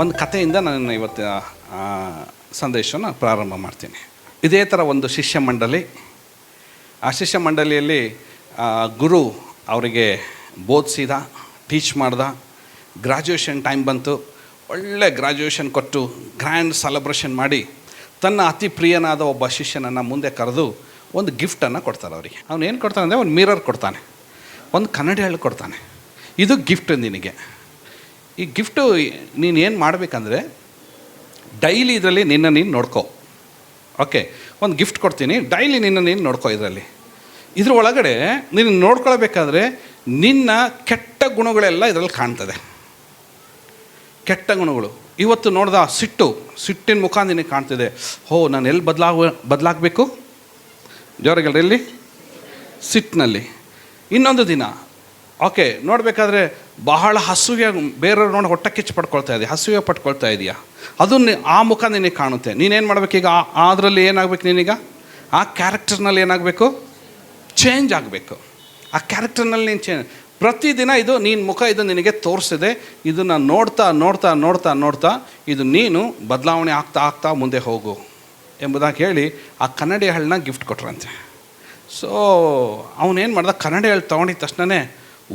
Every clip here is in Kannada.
ಒಂದು ಕಥೆಯಿಂದ ನಾನು ಇವತ್ತು ಸಂದೇಶವನ್ನು ಪ್ರಾರಂಭ ಮಾಡ್ತೀನಿ. ಇದೇ ಥರ ಒಂದು ಶಿಷ್ಯ ಮಂಡಳಿ. ಆ ಶಿಷ್ಯ ಮಂಡಳಿಯಲ್ಲಿ ಗುರು ಅವರಿಗೆ ಬೋಧಿಸಿದ, ಟೀಚ್ ಮಾಡ್ದ. ಗ್ರ್ಯಾಜುಯೇಷನ್ ಟೈಮ್ ಬಂತು. ಒಳ್ಳೆ ಗ್ರ್ಯಾಜುಯೇಷನ್ ಕೊಟ್ಟು ಗ್ರ್ಯಾಂಡ್ ಸೆಲೆಬ್ರೇಷನ್ ಮಾಡಿ ತನ್ನ ಅತಿ ಪ್ರಿಯನಾದ ಒಬ್ಬ ಶಿಷ್ಯನನ್ನು ಮುಂದೆ ಕರೆದು ಒಂದು ಗಿಫ್ಟನ್ನು ಕೊಡ್ತಾರೆ ಅವರಿಗೆ. ಅವನು ಏನು ಕೊಡ್ತಾನೆ ಅಂದರೆ ಒಂದು ಮಿರರ್ ಕೊಡ್ತಾನೆ, ಒಂದು ಕನ್ನಡಿ ಹಳ್ಳಿ ಕೊಡ್ತಾನೆ. ಇದು ಗಿಫ್ಟ್ ನಿನಗೆ. ಈ ಗಿಫ್ಟು ನೀನು ಏನು ಮಾಡಬೇಕಂದ್ರೆ ಡೈಲಿ ಇದರಲ್ಲಿ ನಿನ್ನ ನೀನು ನೋಡ್ಕೋ. ಓಕೆ, ಒಂದು ಗಿಫ್ಟ್ ಕೊಡ್ತೀನಿ, ಡೈಲಿ ನಿನ್ನ ನೀನು ನೋಡ್ಕೋ. ಇದ್ರ ಒಳಗಡೆ ನೀನು ನೋಡ್ಕೊಳ್ಬೇಕಾದ್ರೆ ನಿನ್ನ ಕೆಟ್ಟ ಗುಣಗಳೆಲ್ಲ ಇದರಲ್ಲಿ ಕಾಣ್ತದೆ. ಕೆಟ್ಟ ಗುಣಗಳು ಇವತ್ತು ನೋಡ್ದ ಸಿಟ್ಟಿನ ಮುಖ ನಿನಗೆ ಕಾಣ್ತಿದೆ. ನಾನು ಎಲ್ಲಿ ಬದಲಾಗಬೇಕು? ಜೋರಾಗಲ್ರಿ, ಎಲ್ಲಿ? ಸಿಟ್ಟಿನಲ್ಲಿ. ಇನ್ನೊಂದು ದಿನ ಓಕೆ ನೋಡಬೇಕಾದ್ರೆ ಬಹಳ ಹಸುವೆ, ಬೇರೆಯವ್ರು ನೋಡಿ ಹೊಟ್ಟೆ ಕಿಚ್ಚು ಪಡ್ಕೊಳ್ತಾ ಇದೆಯಾ, ಹಸುವೆ ಪಡ್ಕೊಳ್ತಾ ಇದೆಯಾ, ಅದು ಆ ಮುಖ ನಿನಗೆ ಕಾಣುತ್ತೆ. ನೀನೇನು ಮಾಡಬೇಕೀಗ? ಅದರಲ್ಲಿ ಏನಾಗಬೇಕು? ನೀನೀಗ ಆ ಕ್ಯಾರೆಕ್ಟರ್ನಲ್ಲಿ ಏನಾಗಬೇಕು? ಚೇಂಜ್ ಆಗಬೇಕು. ಆ ಕ್ಯಾರೆಕ್ಟರ್ನಲ್ಲಿ ನೀನು ಪ್ರತಿದಿನ ಇದು ನೀನು ಮುಖ ಇದು ನಿನಗೆ ತೋರಿಸಿದೆ. ಇದನ್ನು ನೋಡ್ತಾ ನೋಡ್ತಾ ನೋಡ್ತಾ ನೋಡ್ತಾ ಇದು ನೀನು ಬದಲಾವಣೆ ಆಗ್ತಾ ಮುಂದೆ ಹೋಗು ಎಂಬುದಾಗಿ ಹೇಳಿ ಆ ಕನ್ನಡಿ ಹಳ್ಳನ್ನ ಗಿಫ್ಟ್ ಕೊಟ್ರಂತೆ. ಸೊ ಅವನೇನು ಮಾಡ್ದ, ಕನ್ನಡಿ ಹಳ್ಳಿ ತೊಗೊಂಡಿದ್ದ ತಕ್ಷಣವೇ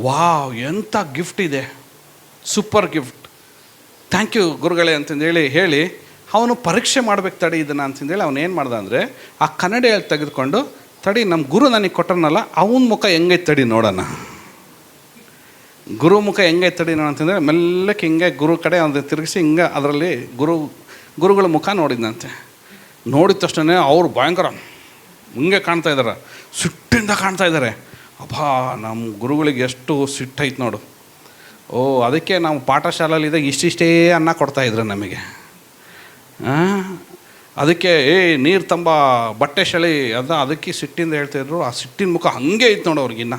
ವಾವ್ ಎಂಥ ಗಿಫ್ಟ್ ಇದೆ, ಸೂಪರ್ ಗಿಫ್ಟ್, ಥ್ಯಾಂಕ್ ಯು ಗುರುಗಳೇ ಅಂತಂದೇಳಿ ಹೇಳಿ ಅವನು ಪರೀಕ್ಷೆ ಮಾಡಬೇಕು ತಡಿ ಇದನ್ನು ಅಂತಂದೇಳಿ ಅವನೇನು ಮಾಡ್ದ ಅಂದರೆ ಆ ಕನ್ನಡಿ ಹಳ್ಳಿ ತೆಗೆದುಕೊಂಡು ತಡಿ ನಮ್ಮ ಗುರು ನನಗೆ ಕೊಟ್ಟನಲ್ಲ ಅವನ ಮುಖ ಹೆಂಗೈತೆ ತಡಿ ನೋಡೋಣ. ಗುರು ಮುಖ ಹೆಂಗೈತೆ ತಡಿ ನೋಡ ಅಂತಂದರೆ ಮೆಲ್ಲಕ್ಕೆ ಹಿಂಗೆ ಗುರು ಕಡೆ ಅದು ತಿರುಗಿಸಿ ಹಿಂಗೆ ಅದರಲ್ಲಿ ಗುರುಗಳ ಮುಖ ನೋಡಿದಂತೆ. ನೋಡಿದ ತಕ್ಷಣ ಅವರು ಭಯಂಕರ ಹಿಂಗೆ ಕಾಣ್ತಾ ಇದ್ದಾರೆ, ಸಿಟ್ಟಿಂದ ಕಾಣ್ತಾ ಇದ್ದಾರೆ. ಅಬ್ಬಾ ನಮ್ಮ ಗುರುಗಳಿಗೆ ಎಷ್ಟು ಸಿಟ್ಟೈತೆ ನೋಡು. ಅದಕ್ಕೆ ನಾವು ಪಾಠಶಾಲೆಯಲ್ಲಿದ್ದಾಗ ಇಷ್ಟಿಷ್ಟೇ ಅನ್ನ ಕೊಡ್ತಾಯಿದ್ರು ನಮಗೆ. ಅದಕ್ಕೆ ನೀರು ತಂಬ ಬಟ್ಟೆ ಶಳಿ ಅದಕ್ಕೆ ಸಿಟ್ಟಿಂದ ಹೇಳ್ತಾಯಿದ್ರು. ಆ ಸಿಟ್ಟಿನ ಮುಖ ಹಾಗೆ ಐತೆ ನೋಡು ಅವ್ರಿಗಿನ್ನ.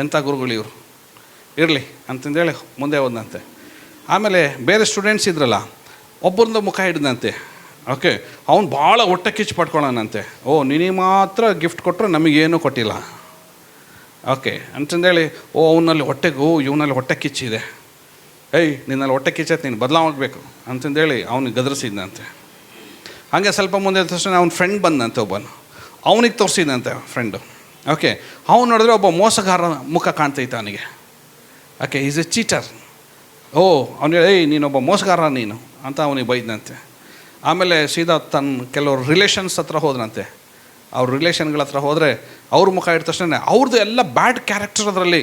ಎಂಥ ಗುರುಗಳು ಇವರು, ಇರಲಿ ಅಂತಂದೇಳಿ ಮುಂದೆ ಹೋದಂತೆ. ಆಮೇಲೆ ಬೇರೆ ಸ್ಟೂಡೆಂಟ್ಸ್ ಇದ್ರಲ್ಲ, ಒಬ್ಬರದ್ದು ಮುಖ ಹಿಡ್ದಂತೆ. ಓಕೆ, ಅವ್ನು ಭಾಳ ಹೊಟ್ಟೆ ಕಿಚ್ಚು ಪಡ್ಕೊಳ್ಳೋಣಂತೆ. ನಿನಗೆ ಮಾತ್ರ ಗಿಫ್ಟ್ ಕೊಟ್ಟರು, ನಮಗೇನೂ ಕೊಟ್ಟಿಲ್ಲ. ಓಕೆ ಅಂತಂದೇಳಿ ಅವನಲ್ಲಿ ಇವನಲ್ಲಿ ಹೊಟ್ಟೆ ಕಿಚ್ಚಿದೆ. ನಿನ್ನಲ್ಲಿ ಹೊಟ್ಟೆ ಕಿಚ್ಚೈತೆ, ನೀನು ಬದಲಾಗಬೇಕು ಅಂತಂದೇಳಿ ಅವನಿಗೆ ಗದರಿಸಿದ್ದಂತೆ. ಹಾಗೆ ಸ್ವಲ್ಪ ಮುಂದೆ ತಕ್ಷಣ ಅವ್ನ ಫ್ರೆಂಡ್ ಬಂದಂತೆ, ಒಬ್ಬನು ಅವನಿಗೆ ತೋರಿಸಿದಂತೆ ಫ್ರೆಂಡು. ಓಕೆ, ಅವ್ನು ನೋಡಿದ್ರೆ ಒಬ್ಬ ಮೋಸಗಾರ ಮುಖ ಕಾಣ್ತೈತೆ ಅವನಿಗೆ. Okay, is A cheater. ಅವನು ನೀನೊಬ್ಬ ಮೋಸಗಾರ ನೀನು ಅಂತ ಅವನಿಗೆ ಬೈದಂತೆ. ಆಮೇಲೆ ಸೀದಾ ತನ್ನ ಕೆಲವರು ರಿಲೇಷನ್ಸ್ ಹತ್ರ ಹೋದ್ರಂತೆ. ಅವ್ರ ರಿಲೇಷನ್ಗಳ ಹತ್ರ ಹೋದರೆ ಅವ್ರ ಮುಖ ಇಟ್ಟ ತಕ್ಷಣ ಅವ್ರದ್ದು ಎಲ್ಲ ಬ್ಯಾಡ್ ಕ್ಯಾರೆಕ್ಟರ್ ಅದರಲ್ಲಿ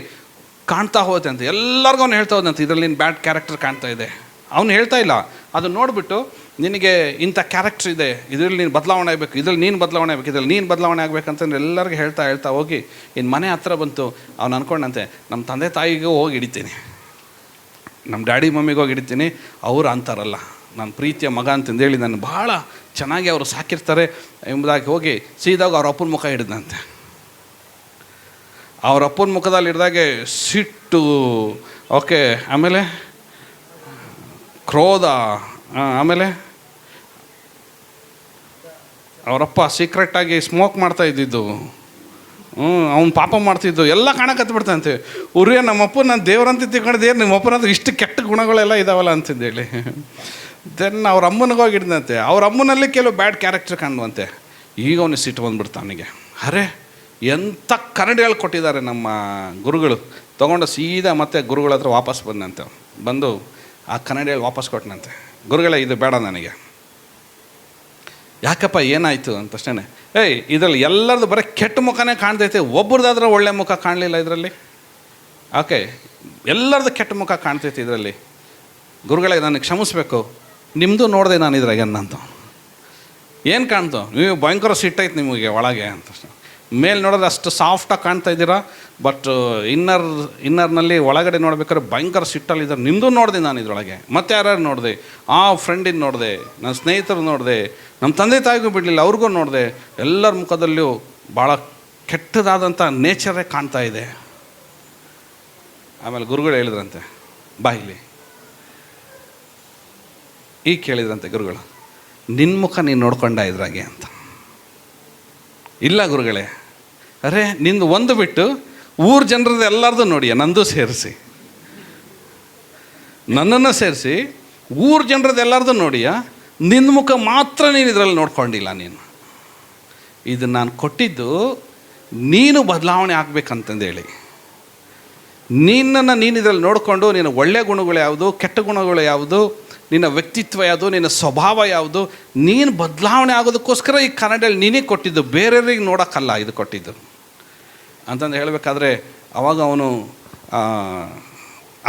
ಕಾಣ್ತಾ ಹೋಗುತ್ತೆ ಅಂತ. ಎಲ್ಲರಿಗೂ ಅವ್ನು ಹೇಳ್ತಾ ಹೋದಂತೆ, ಇದರಲ್ಲಿ ನೀನು ಬ್ಯಾಡ್ ಕ್ಯಾರೆಕ್ಟರ್ ಕಾಣ್ತಾ ಇದೆ. ಅವ್ನು ಹೇಳ್ತಾ ಇಲ್ಲ, ಅದು ನೋಡಿಬಿಟ್ಟು ನಿನಗೆ ಇಂಥ ಕ್ಯಾರೆಕ್ಟರ್ ಇದೆ, ಇದರಲ್ಲಿ ನೀನು ಬದಲಾವಣೆ ಆಗಬೇಕು, ಇದರಲ್ಲಿ ನೀನು ಬದಲಾವಣೆ ಆಗಬೇಕು, ಇದರಲ್ಲಿ ನೀನು ಬದಲಾವಣೆ ಆಗಬೇಕಂತಂದ್ರೆ ಎಲ್ಲರಿಗೂ ಹೇಳ್ತಾ ಹೋಗಿ ಇನ್ನು ಮನೆ ಹತ್ರ ಬಂತು. ಅವ್ನು ಅಂದ್ಕೊಂಡಂತೆ, ನಮ್ಮ ತಂದೆ ತಾಯಿಗೂ ಹೋಗಿ ಹಿಡಿತೀನಿ, ನಮ್ಮ ಡ್ಯಾಡಿ ಮಮ್ಮಿಗೆ ಹೋಗಿ ಹಿಡಿತೀನಿ. ಅವರು ಅಂತಾರಲ್ಲ, ನನ್ನ ಪ್ರೀತಿಯ ಮಗ ಅಂತಂದೇಳಿ ನಾನು ಭಾಳ ಚೆನ್ನಾಗಿ ಅವರು ಸಾಕಿರ್ತಾರೆ ಎಂಬುದಾಗಿ ಹೋಗಿ ಸೀದಾಗ ಅವ್ರ ಅಪ್ಪನ ಮುಖ ಹಿಡಿದಂತೆ. ಅವ್ರ ಅಪ್ಪನ ಮುಖದಲ್ಲಿ ಹಿಡ್ದಾಗೆ ಸಿಟ್ಟು, ಓಕೆ, ಆಮೇಲೆ ಕ್ರೋಧ, ಆಮೇಲೆ ಅವರಪ್ಪ ಸೀಕ್ರೆಟಾಗಿ ಸ್ಮೋಕ್ ಮಾಡ್ತಾ ಇದ್ದಿದ್ದು, ಅವ್ನು ಪಾಪ ಮಾಡ್ತಿದ್ದು ಎಲ್ಲ ಕಾಣಕತ್ಬಿಡ್ತಂತೆ. ನಮ್ಮಪ್ಪ ನಾನು ದೇವರಂತ ತಿಳ್ಕೊಂಡಿದ್ದೆ, ನಿಮ್ಮಪ್ಪನಂದ್ರೆ ಇಷ್ಟು ಕೆಟ್ಟ ಗುಣಗಳೆಲ್ಲ ಇದಾವಲ್ಲ ಅಂತಂದೇಳಿ. ದೆನ್ ಅವ್ರ ಅಮ್ಮನಿಗೆ ಹೋಗಿ ಹಿಡ್ದಂತೆ. ಅವ್ರ ಅಮ್ಮನಲ್ಲಿ ಕೆಲವು ಬ್ಯಾಡ್ ಕ್ಯಾರೆಕ್ಟರ್ ಕಾಣುವಂತೆ. ಈಗ ಅವನಿಗೆ ಸಿಟ್ಟು ಬಂದುಬಿಡ್ತು ಅವನಿಗೆ. ಎಂಥ ಕನ್ನಡಿಗಳು ಕೊಟ್ಟಿದ್ದಾರೆ ನಮ್ಮ ಗುರುಗಳು. ತೊಗೊಂಡು ಸೀದಾ ಮತ್ತೆ ಗುರುಗಳ ಹತ್ರ ವಾಪಸ್ ಬಂದಂತೆ. ಬಂದು ಆ ಕನ್ನಡಿಯಲ್ಲಿ ವಾಪಸ್ ಕೊಟ್ಟನಂತೆ. ಗುರುಗಳೇ, ಇದು ಬೇಡ ನನಗೆ. ಯಾಕಪ್ಪ ಏನಾಯಿತು ಅಂತ ತಕ್ಷಣ ಇದರಲ್ಲಿ ಎಲ್ಲರದ್ದು ಬರೀ ಕೆಟ್ಟ ಮುಖನೇ ಕಾಣ್ತೈತೆ, ಒಬ್ರದ್ದಾದ್ರೆ ಒಳ್ಳೆ ಮುಖ ಕಾಣಲಿಲ್ಲ ಇದರಲ್ಲಿ. ಓಕೆ, ಎಲ್ಲರದ್ದು ಕೆಟ್ಟ ಮುಖ ಕಾಣ್ತೈತೆ ಇದರಲ್ಲಿ. ಗುರುಗಳೇ, ನನಗೆ ಕ್ಷಮಿಸ್ಬೇಕು, ನಿಮ್ಮದು ನೋಡಿದೆ ನಾನು ಇದ್ರಾಗೆ ಅಂತ. ಏನು ಕಾಣ್ತು? ನೀವು ಭಯಂಕರ ಸಿಟ್ಟೈತೆ ನಿಮಗೆ ಒಳಗೆ ಅಂತ. ಮೇಲೆ ನೋಡಿದ್ರೆ ಅಷ್ಟು ಸಾಫ್ಟಾಗಿ ಕಾಣ್ತಾ ಇದ್ದೀರಾ, ಬಟ್ ಇನ್ನರ್ನಲ್ಲಿ ಒಳಗಡೆ ನೋಡ್ಬೇಕಾದ್ರೆ ಭಯಂಕರ ಸಿಟ್ಟಲ್ಲಿದ್ದಾರೆ. ನಿಮ್ಮದು ನೋಡಿದೆ ನಾನು ಇದರೊಳಗೆ. ಮತ್ತೆ ಯಾರ್ಯಾರು ನೋಡಿದೆ? ಆ ಫ್ರೆಂಡಿನ ನೋಡಿದೆ, ನನ್ನ ಸ್ನೇಹಿತರು ನೋಡಿದೆ, ನಮ್ಮ ತಂದೆ ತಾಯಿಗೂ ಬಿಡಲಿಲ್ಲ, ಅವ್ರಿಗೂ ನೋಡಿದೆ. ಎಲ್ಲರ ಮುಖದಲ್ಲೂ ಭಾಳ ಕೆಟ್ಟದಾದಂಥ ನೇಚರೇ ಕಾಣ್ತಾ ಇದೆ. ಆಮೇಲೆ ಗುರುಗಳು ಹೇಳಿದ್ರಂತೆ, ಬಾ ಇಲ್ಲಿ. ಈಗ ಕೇಳಿದ್ರಂತೆ ಗುರುಗಳು, ನಿನ್ನ ಮುಖ ನೀನು ನೋಡ್ಕೊಂಡ ಇದ್ರಾಗೆ ಅಂತ. ಇಲ್ಲ ಗುರುಗಳೇ, ನಿಂದು ಒಂದು ಬಿಟ್ಟು ಊರ ಜನರದ್ದು ಎಲ್ಲರದು ನೋಡಿ, ನಂದು ಸೇರಿಸಿ, ನನ್ನನ್ನು ಸೇರಿಸಿ ಊರು ಜನರದ್ದು ಎಲ್ಲರದ್ದು ನೋಡಿಯಾ, ನಿನ್ನ ಮುಖ ಮಾತ್ರ ನೀನು ಇದರಲ್ಲಿ ನೋಡ್ಕೊಂಡಿಲ್ಲ. ನೀನು ಇದು ನಾನು ಕೊಟ್ಟಿದ್ದು ನೀನು ಬದಲಾವಣೆ ಆಗಬೇಕಂತಂದೇಳಿ. ನೀನನ್ನು ನೀನು ಇದರಲ್ಲಿ ನೋಡಿಕೊಂಡು ನಿನ್ನ ಒಳ್ಳೆಯ ಗುಣಗಳು ಯಾವುದು, ಕೆಟ್ಟ ಗುಣಗಳು ಯಾವುದು, ನಿನ್ನ ವ್ಯಕ್ತಿತ್ವ ಯಾವುದು, ನಿನ್ನ ಸ್ವಭಾವ ಯಾವುದು, ನೀನು ಬದಲಾವಣೆ ಆಗೋದಕ್ಕೋಸ್ಕರ ಈ ಕನ್ನಡಲ್ಲಿ ನೀನೇ ಕೊಟ್ಟಿದ್ದು, ಬೇರೆಯವ್ರಿಗೆ ನೋಡೋಕ್ಕಲ್ಲ ಇದು ಕೊಟ್ಟಿದ್ದು ಅಂತಂದು ಹೇಳಬೇಕಾದ್ರೆ, ಆವಾಗ ಅವನು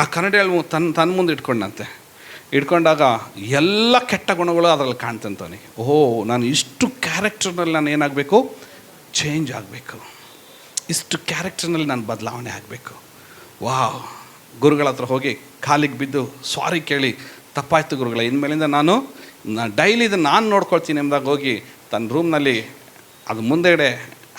ಆ ಕನ್ನಡಿಯಲ್ಲಿ ತನ್ನ ಮುಂದೆ ಇಟ್ಕೊಂಡಾಗ ಎಲ್ಲ ಕೆಟ್ಟ ಗುಣಗಳು ಅದರಲ್ಲಿ ಕಾಣ್ತಂತವನಿಗೆ. ಓಹೋ, ನಾನು ಇಷ್ಟು ಕ್ಯಾರೆಕ್ಟರ್ನಲ್ಲಿ ನಾನು ಏನಾಗಬೇಕು, ಚೇಂಜ್ ಆಗಬೇಕು, ಇಷ್ಟು ಕ್ಯಾರೆಕ್ಟರ್ನಲ್ಲಿ ನಾನು ಬದಲಾವಣೆ ಆಗಬೇಕು. ವಾವ್. ಗುರುಗಳ ಹತ್ರ ಹೋಗಿ ಕಾಲಿಗೆ ಬಿದ್ದು ಸಾರಿ ಕೇಳಿ, ತಪ್ಪಾಯ್ತು ಗುರುಗಳೇ, ಇನ್ಮೇಲಿಂದ ನಾನು ಡೈಲಿ ಇದನ್ನು ನಾನು ನೋಡ್ಕೊಳ್ತೀನಿ ಎಂದಾಗ ಹೋಗಿ ತನ್ನ ರೂಮ್ನಲ್ಲಿ ಅದು ಮುಂದೆಗಡೆ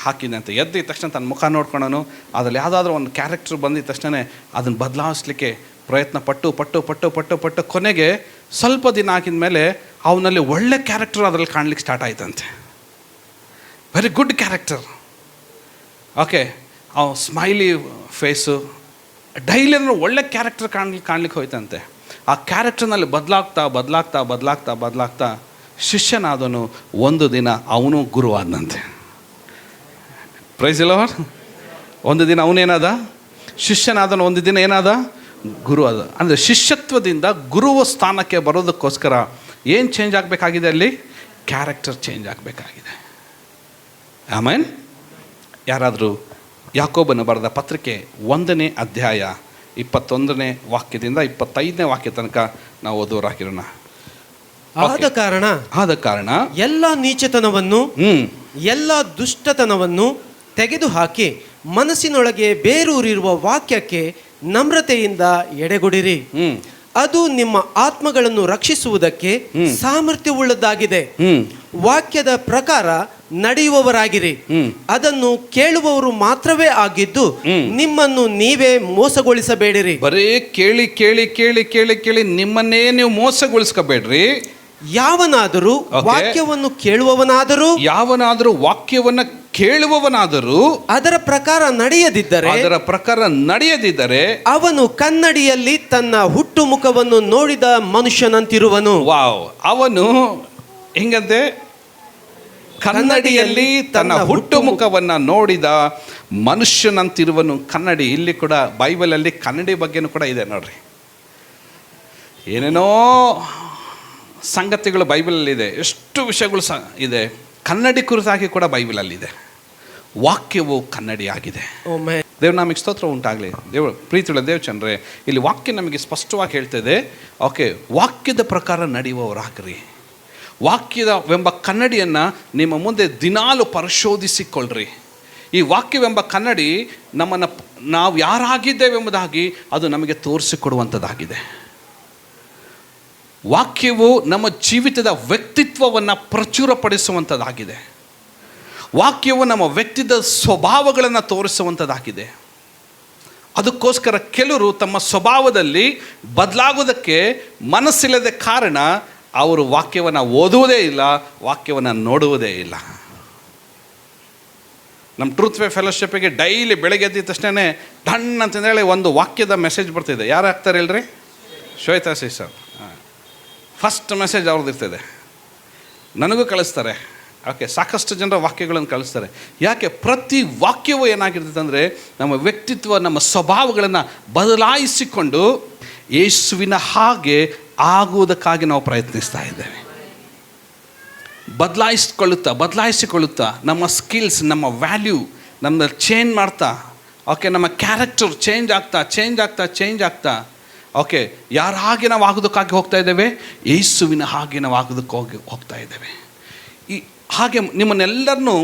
ಹಾಕಿದಂತೆ. ಎದ್ದಿದ ತಕ್ಷಣ ತನ್ನ ಮುಖ ನೋಡ್ಕೊಳ್ಳೋನು, ಅದ್ರಲ್ಲಿ ಯಾವುದಾದ್ರೂ ಒಂದು ಕ್ಯಾರೆಕ್ಟರ್ ಬಂದಿದ ತಕ್ಷಣ ಅದನ್ನು ಬದಲಾಯಿಸ್ಲಿಕ್ಕೆ ಪ್ರಯತ್ನ ಪಟ್ಟು ಕೊನೆಗೆ ಸ್ವಲ್ಪ ದಿನ ಆಗಿದ ಮೇಲೆ ಅವನಲ್ಲಿ ಒಳ್ಳೆ ಕ್ಯಾರೆಕ್ಟರ್ ಅದರಲ್ಲಿ ಕಾಣಲಿಕ್ಕೆ ಸ್ಟಾರ್ಟ್ ಆಯ್ತಂತೆ. Very good character. ಓಕೆ, ಅವ ಸ್ಮೈಲಿ ಫೇಸು, ಡೈಲಿ ಅಂದ್ರೆ ಒಳ್ಳೆ ಕ್ಯಾರೆಕ್ಟರ್ ಕಾಣ್ಲಿಕ್ಕೆ ಹೋಯ್ತಂತೆ. ಆ ಕ್ಯಾರೆಕ್ಟರ್ನಲ್ಲಿ ಬದಲಾಗ್ತಾ ಶಿಷ್ಯನಾದನು. ಒಂದು ದಿನ ಅವನು ಗುರುವಾದಂತೆ. Price the lord. ಒಂದು ದಿನ ಅವನೇನಾದ, ಶಿಷ್ಯನಾದನು. ಒಂದು ದಿನ ಏನಾದ, ಗುರು ಆದ. ಅಂದರೆ ಶಿಷ್ಯತ್ವದಿಂದ ಗುರುವ ಸ್ಥಾನಕ್ಕೆ ಬರೋದಕ್ಕೋಸ್ಕರ ಏನು ಚೇಂಜ್ ಆಗಬೇಕಾಗಿದೆ, ಅಲ್ಲಿ ಕ್ಯಾರೆಕ್ಟರ್ ಚೇಂಜ್ ಆಗಬೇಕಾಗಿದೆ. ಆಮೇನ್. ಯಾರಾದರೂ ಯಾಕೋಬನು ಬರೆದ ಪತ್ರಿಕೆ 1ನೇ ಅಧ್ಯಾಯ 21ನೇ ವಾಕ್ಯದಿಂದ 25ನೇ ವಾಕ್ಯ ತನಕ ನಾವು ಓದೋರಾಗಿರೋಣ. ಆದ ಕಾರಣ ಎಲ್ಲ ನೀಚತನವನ್ನು ಎಲ್ಲ ದುಷ್ಟತನವನ್ನು ತೆಗೆದುಹಾಕಿ ಮನಸ್ಸಿನೊಳಗೆ ಬೇರೂರಿರುವ ವಾಕ್ಯಕ್ಕೆ ನಮ್ರತೆಯಿಂದ ಎಡೆಗೊಡಿರಿ. ಅದು ನಿಮ್ಮ ಆತ್ಮಗಳನ್ನು ರಕ್ಷಿಸುವುದಕ್ಕೆ ಸಾಮರ್ಥ್ಯವುಳ್ಳದ್ದಾಗಿದೆ. ವಾಕ್ಯದ ಪ್ರಕಾರ ನಡೆಯುವವರಾಗಿರಿ. ಅದನ್ನು ಕೇಳುವವರು ಮಾತ್ರವೇ ಆಗಿದ್ದು ನಿಮ್ಮನ್ನು ನೀವೇ ಮೋಸಗೊಳಿಸಬೇಡಿರಿ. ಬರೀ ಕೇಳಿ ಕೇಳಿ ಕೇಳಿ ಕೇಳಿ ಕೇಳಿ ನಿಮ್ಮನ್ನೇ ನೀವು ಮೋಸಗೊಳಿಸ್ಕೋಬೇಡ್ರಿ. ಯಾವನಾದರೂ ವಾಕ್ಯವನ್ನು ಕೇಳುವವನಾದರೂ ಅದರ ಪ್ರಕಾರ ನಡೆಯದಿದ್ದರೆ ಅವನು ಕನ್ನಡಿಯಲ್ಲಿ ತನ್ನ ಹುಟ್ಟು ಮುಖವನ್ನು ನೋಡಿದ ಮನುಷ್ಯನಂತಿರುವನು. ವಾವ್. ಅವನು ಹಿಂಗಂತೆ, ಕನ್ನಡಿಯಲ್ಲಿ ತನ್ನ ಹುಟ್ಟು ಮುಖವನ್ನು ನೋಡಿದ ಮನುಷ್ಯನಂತಿರುವನು. ಕನ್ನಡಿ. ಇಲ್ಲಿ ಕೂಡ ಬೈಬಲಲ್ಲಿ ಕನ್ನಡಿ ಬಗ್ಗೆನೂ ಕೂಡ ಇದೆ ನೋಡ್ರಿ. ಏನೇನೋ ಸಂಗತಿಗಳು ಬೈಬಲಲ್ಲಿದೆ, ಎಷ್ಟು ವಿಷಯಗಳು ಇದೆ. ಕನ್ನಡಿ ಕುರಿತಾಗಿ ಕೂಡ ಬೈಬಲಲ್ಲಿದೆ. ವಾಕ್ಯವು ಕನ್ನಡಿ ಆಗಿದೆ. ದೇವ್ರ ನಮಗೆ ಸ್ತೋತ್ರ ಉಂಟಾಗಲಿ. ಪ್ರೀತಿಯುಳ್ಳ ದೇವಚಂದ್ರೆ, ಇಲ್ಲಿ ವಾಕ್ಯ ನಮಗೆ ಸ್ಪಷ್ಟವಾಗಿ ಹೇಳ್ತದೆ. ಓಕೆ, ವಾಕ್ಯದ ಪ್ರಕಾರ ನಡೆಯುವವರಾಗ್ರಿ. ವಾಕ್ಯವೆಂಬ ಕನ್ನಡಿಯನ್ನು ನಿಮ್ಮ ಮುಂದೆ ದಿನಾಲು ಪರಿಶೋಧಿಸಿಕೊಳ್ಳ್ರಿ. ಈ ವಾಕ್ಯವೆಂಬ ಕನ್ನಡಿ ನಾವು ಯಾರಾಗಿದ್ದೇವೆಂಬುದಾಗಿ ಅದು ನಮಗೆ ತೋರಿಸಿಕೊಡುವಂಥದ್ದಾಗಿದೆ. ವಾಕ್ಯವು ನಮ್ಮ ಜೀವಿತದ ವ್ಯಕ್ತಿತ್ವವನ್ನು ಪ್ರಚುರಪಡಿಸುವಂಥದ್ದಾಗಿದೆ. ವಾಕ್ಯವು ನಮ್ಮ ವ್ಯಕ್ತಿತ್ವದ ಸ್ವಭಾವಗಳನ್ನು ತೋರಿಸುವಂಥದ್ದಾಗಿದೆ. ಅದಕ್ಕೋಸ್ಕರ ಕೆಲವರು ತಮ್ಮ ಸ್ವಭಾವದಲ್ಲಿ ಬದಲಾಗೋದಕ್ಕೆ ಮನಸ್ಸಿಲ್ಲದ ಕಾರಣ ಅವರು ವಾಕ್ಯವನ್ನು ಓದುವುದೇ ಇಲ್ಲ, ವಾಕ್ಯವನ್ನು ನೋಡುವುದೇ ಇಲ್ಲ. ನಮ್ಮ ಟ್ರೂತ್ ವೇ ಫೆಲೋಶಿಪ್ಪಿಗೆ ಡೈಲಿ ಬೆಳಗ್ಗೆ ಎದ್ದ ತಕ್ಷಣ ಡನ್ ಅಂತಂದೇಳಿ ಒಂದು ವಾಕ್ಯದ ಮೆಸೇಜ್ ಬರ್ತಿದೆ. ಯಾರು ಹಾಕ್ತಾರೆ ಹೇಳ್ರಿ? ಶ್ವೇತಾ ಸರ್. ಫಸ್ಟ್ ಮೆಸೇಜ್ ಅವ್ರದ್ದು ಇರ್ತದೆ. ನನಗೂ ಕಳಿಸ್ತಾರೆ. ಓಕೆ, ಸಾಕಷ್ಟು ಜನರ ವಾಕ್ಯಗಳನ್ನು ಕಳಿಸ್ತಾರೆ. ಯಾಕೆ? ಪ್ರತಿ ವಾಕ್ಯವೂ ಏನಾಗಿರ್ತದೆ ಅಂದರೆ ನಮ್ಮ ವ್ಯಕ್ತಿತ್ವ, ನಮ್ಮ ಸ್ವಭಾವಗಳನ್ನು ಬದಲಾಯಿಸಿಕೊಂಡು ಯೇಸುವಿನ ಹಾಗೆ ಆಗುವುದಕ್ಕಾಗಿ ನಾವು ಪ್ರಯತ್ನಿಸ್ತಾ ಇದ್ದೇವೆ. ಬದಲಾಯಿಸಿಕೊಳ್ಳುತ್ತಾ ನಮ್ಮ ಸ್ಕಿಲ್ಸ್, ನಮ್ಮ ವ್ಯಾಲ್ಯೂ ನಮ್ಮಲ್ಲಿ ಚೇಂಜ್ ಮಾಡ್ತಾ, ಓಕೆ, ನಮ್ಮ ಕ್ಯಾರೆಕ್ಟರ್ ಚೇಂಜ್ ಆಗ್ತಾ ಓಕೆ, ಯಾರ ಹಾಗೆ ನಾವು ಆಗೋದಕ್ಕಾಗಿ ಹೋಗ್ತಾ ಇದ್ದೇವೆ? ಯೇಸುವಿನ ಹಾಗೆ ನಾವು ಆಗೋದಕ್ಕೆ ಹೋಗ್ತಾ ಇದ್ದೇವೆ. ಹಾಗೆ ನಿಮ್ಮನ್ನೆಲ್ಲರನ್ನೂ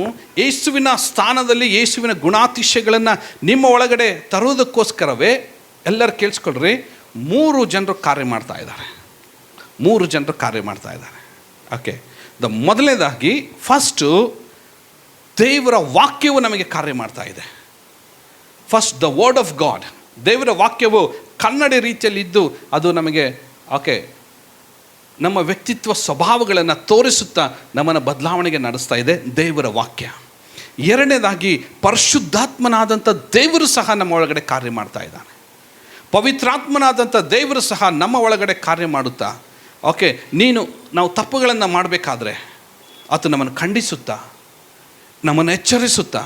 ಯೇಸುವಿನ ಸ್ಥಾನದಲ್ಲಿ, ಯೇಸುವಿನ ಗುಣಾತಿಶಯಗಳನ್ನು ನಿಮ್ಮ ಒಳಗಡೆ ತರುವುದಕ್ಕೋಸ್ಕರವೇ ಎಲ್ಲರೂ ಕೇಳಿಸ್ಕೊಳ್ರಿ, 3 ಜನರು ಕಾರ್ಯ ಮಾಡ್ತಾ ಇದ್ದಾರೆ. ಓಕೆ, ಮೊದಲನೇದಾಗಿ ಫಸ್ಟು ದೇವರ ವಾಕ್ಯವು ನಮಗೆ ಕಾರ್ಯ ಮಾಡ್ತಾ ಇದೆ. First the word of god. ದೇವರ ವಾಕ್ಯವು ಕನ್ನಡಿ ರೀತಿಯಲ್ಲಿ ಇದ್ದು ಅದು ನಮಗೆ ಓಕೆ ನಮ್ಮ ವ್ಯಕ್ತಿತ್ವ ಸ್ವಭಾವಗಳನ್ನು ತೋರಿಸುತ್ತಾ ನಮ್ಮನ್ನು ಬದಲಾವಣೆಗೆ ನಡೆಸ್ತಾ ಇದೆ ದೇವರ ವಾಕ್ಯ. ಎರಡನೇದಾಗಿ ಪರಿಶುದ್ಧಾತ್ಮನಾದಂಥ ದೇವರು ಸಹ ನಮ್ಮ ಒಳಗಡೆ ಕಾರ್ಯ ಮಾಡ್ತಾ ಇದ್ದಾನೆ. ಪವಿತ್ರಾತ್ಮನಾದಂಥ ದೇವರು ಸಹ ನಮ್ಮ ಒಳಗಡೆ ಕಾರ್ಯ ಮಾಡುತ್ತಾ ಓಕೆ, ನಾವು ತಪ್ಪುಗಳನ್ನು ಮಾಡಬೇಕಾದ್ರೆ ಆತ ನಮ್ಮನ್ನು ಖಂಡಿಸುತ್ತಾ, ನಮ್ಮನ್ನು ಎಚ್ಚರಿಸುತ್ತಾ,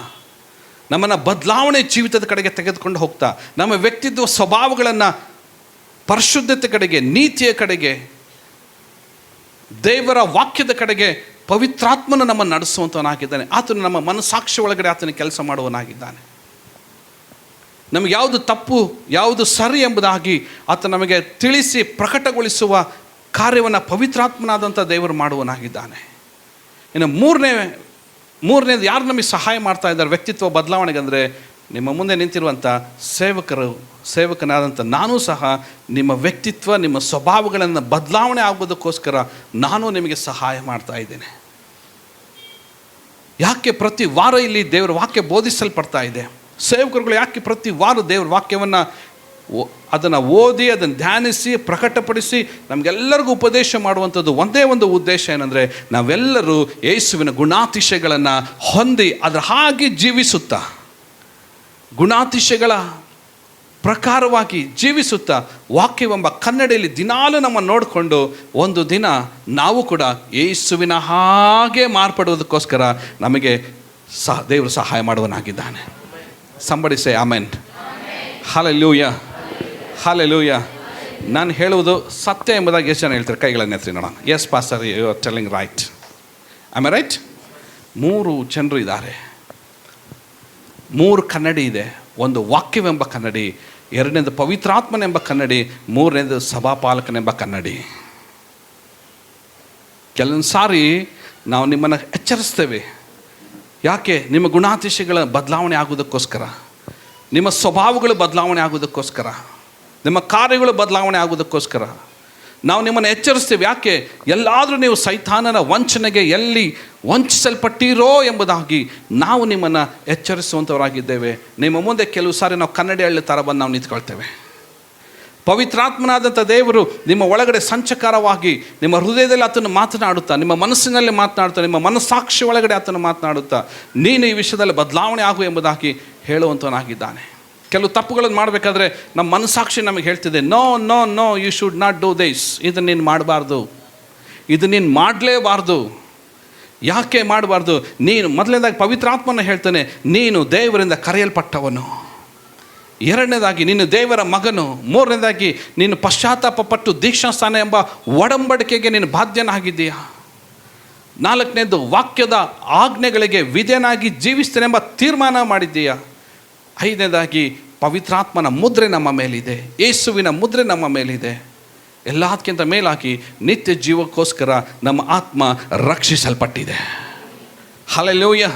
ನಮ್ಮನ್ನು ಬದಲಾವಣೆ ಜೀವಿತದ ಕಡೆಗೆ ತೆಗೆದುಕೊಂಡು ಹೋಗ್ತಾ, ನಮ್ಮ ವ್ಯಕ್ತಿತ್ವ ಸ್ವಭಾವಗಳನ್ನು ಪರಿಶುದ್ಧತೆ ಕಡೆಗೆ, ನೀತಿಯ ಕಡೆಗೆ, ದೇವರ ವಾಕ್ಯದ ಕಡೆಗೆ ಪವಿತ್ರಾತ್ಮನ ನಮ್ಮನ್ನು ನಡೆಸುವಂಥವನಾಗಿದ್ದಾನೆ. ಆತನು ನಮ್ಮ ಮನಸ್ಸಾಕ್ಷಿ ಒಳಗಡೆ ಆತನ ಕೆಲಸ ಮಾಡುವನಾಗಿದ್ದಾನೆ. ನಮಗೆ ಯಾವುದು ತಪ್ಪು ಯಾವುದು ಸರಿ ಎಂಬುದಾಗಿ ಆತ ನಮಗೆ ತಿಳಿಸಿ ಪ್ರಕಟಗೊಳಿಸುವ ಕಾರ್ಯವನ್ನು ಪವಿತ್ರಾತ್ಮನಾದಂಥ ದೇವರು ಮಾಡುವನಾಗಿದ್ದಾನೆ. ಇನ್ನು ಮೂರನೇದು ಯಾರು ನಮಗೆ ಸಹಾಯ ಮಾಡ್ತಾ ಇದ್ದಾರೆ ವ್ಯಕ್ತಿತ್ವ ಬದಲಾವಣೆಗೆ ಅಂದರೆ, ನಿಮ್ಮ ಮುಂದೆ ನಿಂತಿರುವಂಥ ಸೇವಕನಾದಂಥ ನಾನು ಸಹ ನಿಮ್ಮ ವ್ಯಕ್ತಿತ್ವ, ನಿಮ್ಮ ಸ್ವಭಾವಗಳನ್ನು ಬದಲಾವಣೆ ಆಗೋದಕ್ಕೋಸ್ಕರ ನಾನು ನಿಮಗೆ ಸಹಾಯ ಮಾಡ್ತಾ ಇದ್ದೇನೆ. ಯಾಕೆ ಪ್ರತಿ ವಾರ ಇಲ್ಲಿ ದೇವರ ವಾಕ್ಯ ಬೋಧಿಸಲ್ಪಡ್ತಾ ಇದೆ? ಸೇವಕರುಗಳು ಯಾಕೆ ಪ್ರತಿ ವಾರ ದೇವರ ವಾಕ್ಯವನ್ನು ಅದನ್ನು ಓದಿ, ಅದನ್ನು ಧ್ಯಾನಿಸಿ, ಪ್ರಕಟಪಡಿಸಿ ನಮಗೆಲ್ಲರಿಗೂ ಉಪದೇಶ ಮಾಡುವಂಥದ್ದು ಒಂದೇ ಒಂದು ಉದ್ದೇಶ ಏನಂದರೆ, ನಾವೆಲ್ಲರೂ ಯೇಸುವಿನ ಗುಣಾತಿಶಯಗಳನ್ನು ಹೊಂದಿ ಅದರ ಹಾಗೆ ಜೀವಿಸುತ್ತಾ, ಗುಣಾತಿಶಯಗಳ ಪ್ರಕಾರವಾಗಿ ಜೀವಿಸುತ್ತಾ, ವಾಕ್ಯವೆಂಬ ಕನ್ನಡಿಯಲ್ಲಿ ದಿನಾಲೂ ನಮ್ಮ ನೋಡಿಕೊಂಡು ಒಂದು ದಿನ ನಾವು ಕೂಡ ಯೇಸುವಿನ ಹಾಗೆ ಮಾರ್ಪಡುವುದಕ್ಕೋಸ್ಕರ ನಮಗೆ ದೇವರು ಸಹಾಯ ಮಾಡುವನಾಗಿದ್ದಾನೆ. Somebody say amen. Hallelujah, hallelujah. ನಾನು ಹೇಳುವುದು ಸತ್ಯ ಎಂಬುದಾಗಿ ಎಷ್ಟು ಜನ ಹೇಳ್ತಾರೆ? ಕೈಗಳನ್ನು ಎತ್ತಿ ನೋಡೋಣ. Yes pastor, you are telling right. Am I right? 3 ಜನರು ಇದ್ದಾರೆ, 3 ಕನ್ನಡಿ ಇದೆ. ಒಂದು ವಾಕ್ಯವೆಂಬ ಕನ್ನಡಿ, 2ನೇದು ಪವಿತ್ರಾತ್ಮನೆಂಬ ಕನ್ನಡಿ, 3ನೇದು ಸಭಾಪಾಲಕನೆಂಬ ಕನ್ನಡಿ. ಕೆಲವೊಂದು ಸಾರಿ ನಾವು ನಿಮ್ಮನ್ನು ಎಚ್ಚರಿಸ್ತೇವೆ. ಯಾಕೆ? ನಿಮ್ಮ ಗುಣಾತಿಶಯಗಳ ಬದಲಾವಣೆ ಆಗೋದಕ್ಕೋಸ್ಕರ, ನಿಮ್ಮ ಸ್ವಭಾವಗಳು ಬದಲಾವಣೆ ಆಗೋದಕ್ಕೋಸ್ಕರ, ನಿಮ್ಮ ಕಾರ್ಯಗಳು ಬದಲಾವಣೆ ಆಗೋದಕ್ಕೋಸ್ಕರ ನಾವು ನಿಮ್ಮನ್ನು ಎಚ್ಚರಿಸ್ತೇವೆ. ಯಾಕೆ? ಎಲ್ಲಾದರೂ ನೀವು ಸೈತಾನನ ವಂಚನೆಗೆ ಎಲ್ಲಿ ವಂಚಿಸಲ್ಪಟ್ಟಿರೋ ಎಂಬುದಾಗಿ ನಾವು ನಿಮ್ಮನ್ನು ಎಚ್ಚರಿಸುವಂಥವರಾಗಿದ್ದೇವೆ. ನಿಮ್ಮ ಮುಂದೆ ಕೆಲವು ಸಾರಿ ನಾವು ಕನ್ನಡಿ ಹಳ್ಳಿ ಥರ ಬಂದು ನಾವು ನಿಂತ್ಕೊಳ್ತೇವೆ. ಪವಿತ್ರಾತ್ಮನಾದಂಥ ದೇವರು ನಿಮ್ಮ ಒಳಗಡೆ ಸಂಚಕಾರವಾಗಿ ನಿಮ್ಮ ಹೃದಯದಲ್ಲಿ ಆತನು ಮಾತನಾಡುತ್ತಾ, ನಿಮ್ಮ ಮನಸ್ಸಿನಲ್ಲಿ ಮಾತನಾಡುತ್ತಾ, ನಿಮ್ಮ ಮನಸ್ಸಾಕ್ಷಿ ಒಳಗಡೆ ಆತನು ಮಾತನಾಡುತ್ತಾ, ನೀನು ಈ ವಿಷಯದಲ್ಲಿ ಬದಲಾವಣೆ ಆಗು ಎಂಬುದಾಗಿ ಹೇಳುವಂಥವನಾಗಿದ್ದಾನೆ. ಕೆಲವು ತಪ್ಪುಗಳನ್ನು ಮಾಡಬೇಕಾದ್ರೆ ನಮ್ಮ ಮನಸ್ಸಾಕ್ಷಿ ನಮಗೆ ಹೇಳ್ತಿದೆ, no no no, you should not do this. ಇದನ್ನು ನೀನು ಮಾಡಬಾರ್ದು, ಇದು ನೀನು ಮಾಡಲೇಬಾರ್ದು. ಯಾಕೆ ಮಾಡಬಾರ್ದು? ನೀನು ಮೊದಲನೇದಾಗಿ ಪವಿತ್ರಾತ್ಮನ ಹೇಳ್ತಾನೆ, ನೀನು ದೇವರಿಂದ ಕರೆಯಲ್ಪಟ್ಟವನು. 2ನೇದಾಗಿ ನೀನು ದೇವರ ಮಗನು. 3ನೇದಾಗಿ ನೀನು ಪಶ್ಚಾತ್ತಾಪ ಪಟ್ಟು ದೀಕ್ಷಾಸ್ಥಾನ ಎಂಬ ಒಡಂಬಡಿಕೆಗೆ ನೀನು ಬಾಧ್ಯನಾಗಿದ್ದೀಯಾ. 4ನೇದು ವಾಕ್ಯದ ಆಜ್ಞೆಗಳಿಗೆ ವಿಧೇಯನಾಗಿ ಜೀವಿಸ್ತೇನೆಂಬ ತೀರ್ಮಾನ ಮಾಡಿದ್ದೀಯಾ. 5ನೇದಾಗಿ ಪವಿತ್ರಾತ್ಮನ ಮುದ್ರೆ ನಮ್ಮ ಮೇಲಿದೆ, ಯೇಸುವಿನ ಮುದ್ರೆ ನಮ್ಮ ಮೇಲಿದೆ. ಎಲ್ಲದಕ್ಕಿಂತ ಮೇಲಾಗಿ ನಿತ್ಯ ಜೀವಕ್ಕೋಸ್ಕರ ನಮ್ಮ ಆತ್ಮ ರಕ್ಷಿಸಲ್ಪಟ್ಟಿದೆ. ಹಲ್ಲೆಲೂಯಾ.